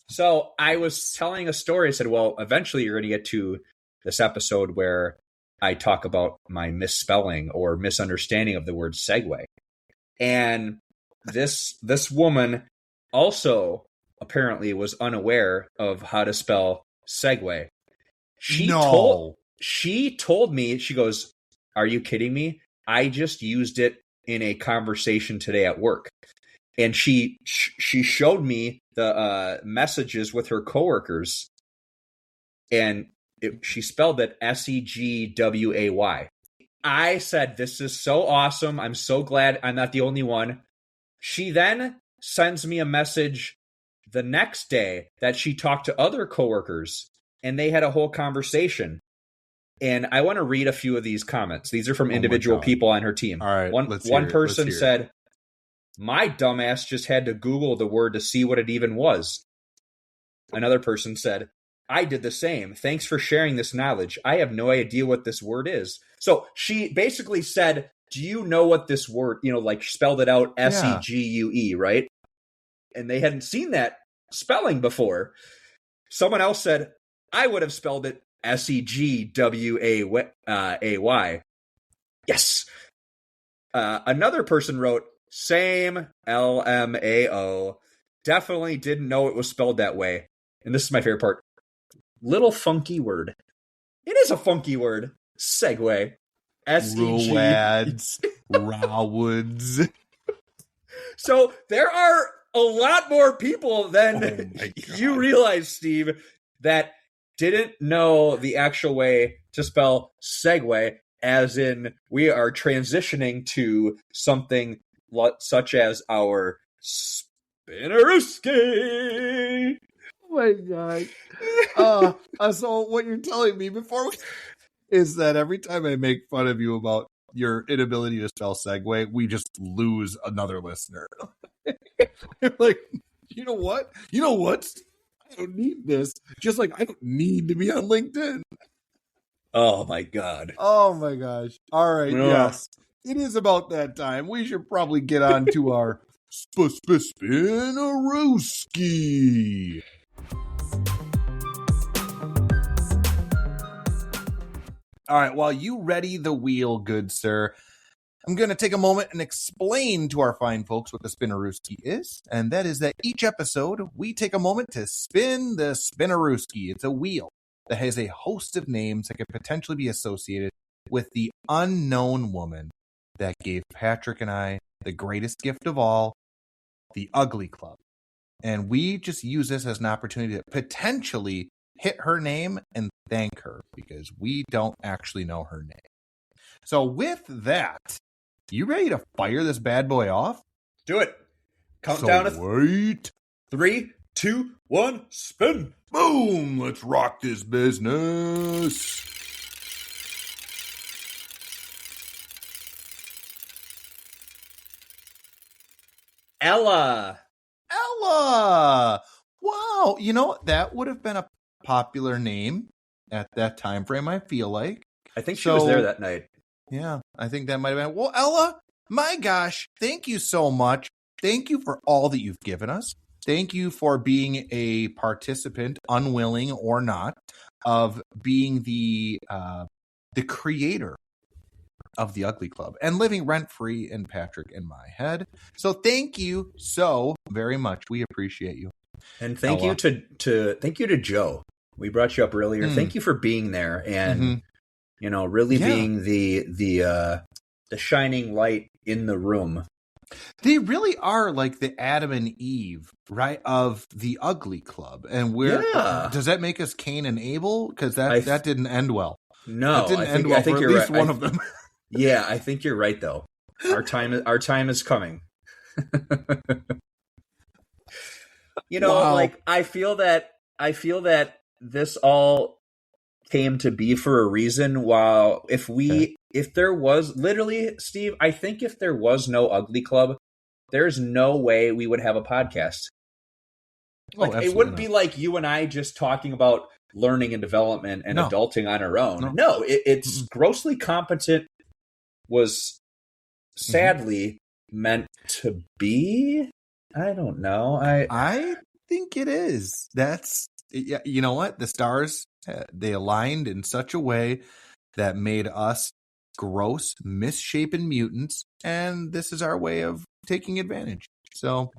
So I was telling a story. I said, well, eventually you're going to get to this episode where I talk about my misspelling or misunderstanding of the word segue. And this woman also apparently was unaware of how to spell segue. She told me, she goes, are you kidding me? I just used it in a conversation today at work. And she showed me the messages with her coworkers, and she spelled it Segway. I said, this is so awesome. I'm so glad I'm not the only one. She then sends me a message the next day that she talked to other coworkers, and they had a whole conversation. And I want to read a few of these comments. These are from individual people on her team. All right, one person said, my dumbass just had to Google the word to see what it even was. Another person said, I did the same. Thanks for sharing this knowledge. I have no idea what this word is. So she basically said, do you know what this word, like spelled it out Segue, right? And they hadn't seen that spelling before. Someone else said, I would have spelled it Segway. Yes. Another person wrote, same, LMAO. Definitely didn't know it was spelled that way. And this is my favorite part. Little funky word. It is a funky word. Segway. SEG. Roads. Rawwoods. So there are a lot more people than you realize, Steve, that didn't know the actual way to spell segue, as in we are transitioning to something such as our Spinnerooski. Oh my god. So what you're telling me before is that every time I make fun of you about your inability to spell segue, we just lose another listener. Like, you know what? I don't need this. Just like I don't need to be on LinkedIn. Oh my god. Oh my gosh. All right. Yeah. Yes. It is about that time. We should probably get on to our Spinnerooski. All right. While you ready the wheel, good sir, I'm going to take a moment and explain to our fine folks what the Spinnerooski is. And that is that each episode, we take a moment to spin the Spinnerooski. It's a wheel that has a host of names that could potentially be associated with the unknown woman that gave Patrick and I the greatest gift of all, the Ugly Club. And we just use this as an opportunity to potentially hit her name and thank her because we don't actually know her name. So with that, you ready to fire this bad boy off? Do it. Countdown to wait. 3, 2, 1, spin. Boom! Let's rock this business. Ella. Wow. You know, that would have been a popular name at that time frame, I feel like. I think she was there that night. Yeah, I think that might have been. Well, Ella, my gosh, thank you so much. Thank you for all that you've given us. Thank you for being a participant, unwilling or not, of being the creator of the Ugly Club and living rent-free in Patrick and my head. So thank you so very much. We appreciate you. And thank you to Joe. We brought you up earlier. Thank you for being there and really being the shining light in the room. They really are like the Adam and Eve, right, of the Ugly Club. And does that make us Cain and Abel? Because that didn't end well. No, that didn't end well for at least one of them. Yeah, I think you're right though. Our time is coming. Wow. Like I feel that this all came to be for a reason. While if there was literally, Steve, I think if there was no Ugly Club, there's no way we would have a podcast. Like it wouldn't be like you and I just talking about learning and development and adulting on our own. No, it's grossly competent was sadly meant to be. I don't know. I think it is. That's, you know what? The stars, they aligned in such a way that made us gross, misshapen mutants, and this is our way of taking advantage. So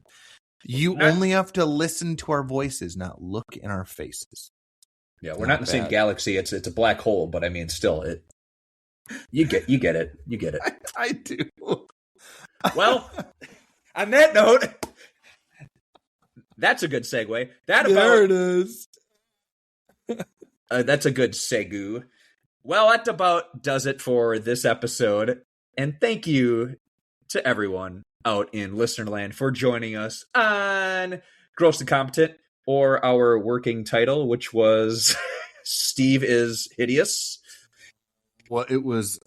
you only have to listen to our voices, not look in our faces. Yeah, we're not in the same galaxy. It's a black hole, but I mean, still, you get it. You get it. I do. Well, on that note, that's a good segue. There it is. That's a good segu. Well, that about does it for this episode. And thank you to everyone out in Listenerland for joining us on Grossly Competent, or our working title, which was Steve is Hideous. Well, it was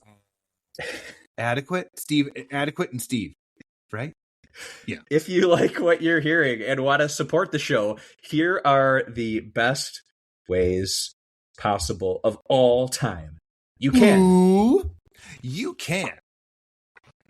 Adequate, Steve, Adequate, and Steve, right? Yeah. If you like what you're hearing and want to support the show, here are the best ways possible of all time. You can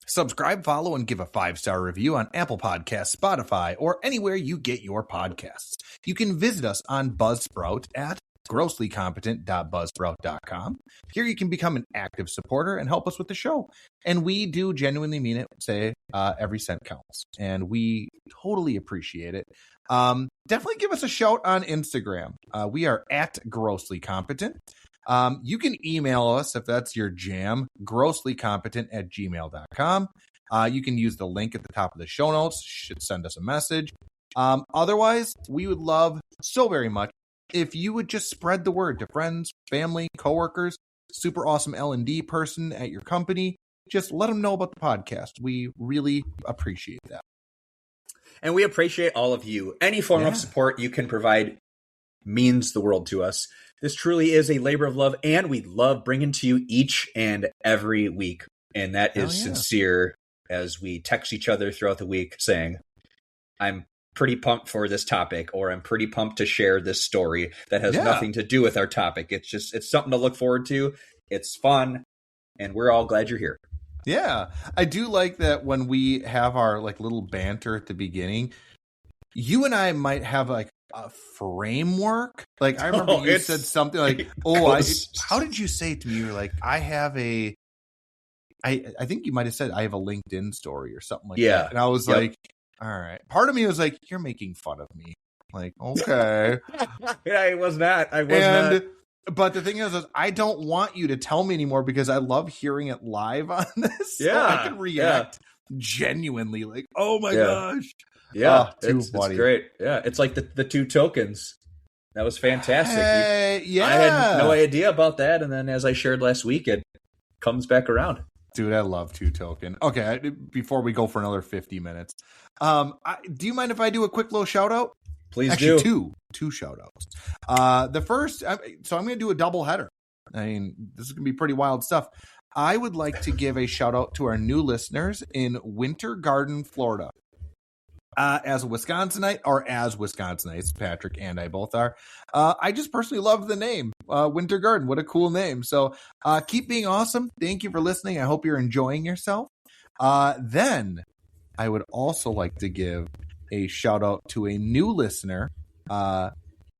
subscribe, follow, and give a 5-star review on Apple Podcasts, Spotify, or anywhere you get your podcasts. You can visit us on Buzzsprout at grosslycompetent.buzzsprout.com. Here you can become an active supporter and help us with the show. And we do genuinely mean it. Say every cent counts. And we totally appreciate it. Definitely give us a shout on Instagram. We are at grosslycompetent. You can email us if that's your jam, grosslycompetent@gmail.com. You can use the link at the top of the show notes. Should send us a message. Otherwise, we would love so very much if you would just spread the word to friends, family, coworkers, super awesome L&D person at your company. Just let them know about the podcast. We really appreciate that. And we appreciate all of you. Any form of support you can provide means the world to us. This truly is a labor of love, and we love bringing to you each and every week. And that is sincere, as we text each other throughout the week saying, I'm pretty pumped for this topic, or I'm pretty pumped to share this story that has nothing to do with our topic. It's something to look forward to. It's fun, and we're all glad you're here. Yeah. I do like that when we have our like little banter at the beginning, you and I might have like a framework. Like I remember you said something like, how did you say it to me? You were like, I think you might have said I have a LinkedIn story or something like that. And I was like, all right. Part of me was like, you're making fun of me. Like, okay. I was not. Not. But the thing is I don't want you to tell me anymore because I love hearing it live on this. So I can react genuinely like, oh my gosh. Yeah. It's great. Yeah. It's like the 2 tokens. That was fantastic. Hey, I had no idea about that. And then as I shared last week, it comes back around. Dude, I love 2 token. Okay. Before we go for another 50 minutes, do you mind if I do a quick little shout out? Please do. Two shout outs. The first, so I'm going to do a double header. I mean, this is going to be pretty wild stuff. I would like to give a shout out to our new listeners in Winter Garden, Florida. As Wisconsinites, Patrick and I both are. I just personally love the name, Winter Garden. What a cool name. So keep being awesome. Thank you for listening. I hope you're enjoying yourself. Then I would also like to give a shout out to a new listener.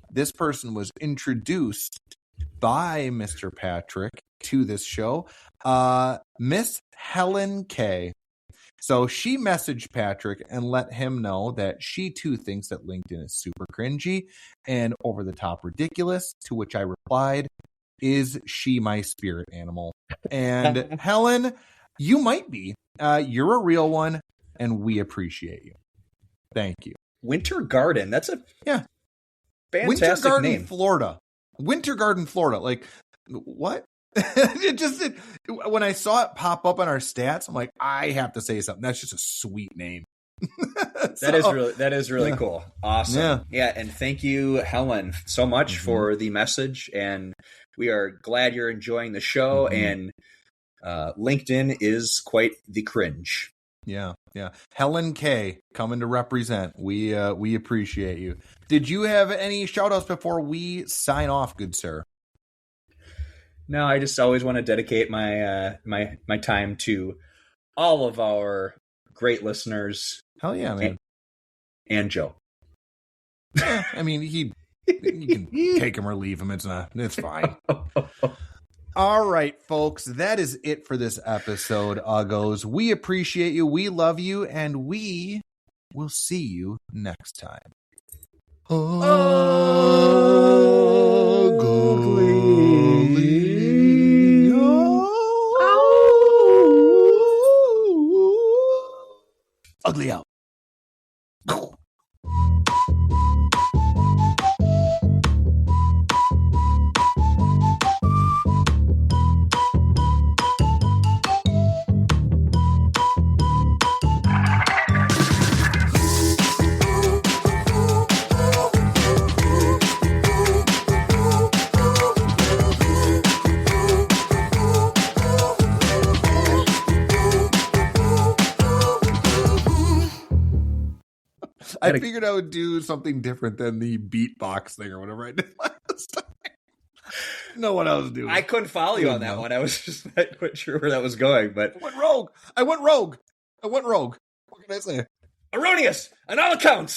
This person was introduced by Mr. Patrick to this show, Miss Helen K. So she messaged Patrick and let him know that she too thinks that LinkedIn is super cringy and over the top ridiculous, to which I replied, is she my spirit animal? And Helen, you might be. You're a real one, and we appreciate you. Thank you. Winter Garden. That's a fantastic Winter Garden, name. Florida. Winter Garden, Florida. Like, what? When I saw it pop up on our stats, I'm like, I have to say something. That's just a sweet name. That is really cool. Awesome. Yeah. And thank you, Helen, so much for the message. And we are glad you're enjoying the show. And LinkedIn is quite the cringe. Yeah. Helen K coming to represent. We appreciate you. Did you have any shout outs before we sign off, good sir? No, I just always want to dedicate my my time to all of our great listeners. Hell yeah, man. And Joe. Yeah, I mean, you can take him or leave him. It's fine. All right, folks, that is it for this episode, Uggos. We appreciate you, we love you, and we will see you next time. Ugly. ugly out. I figured I would do something different than the beatbox thing or whatever I did last time. Know what I was doing. I couldn't follow you on that one. I was just not quite sure where that was going, but I went rogue. What can I say? Erroneous on all accounts.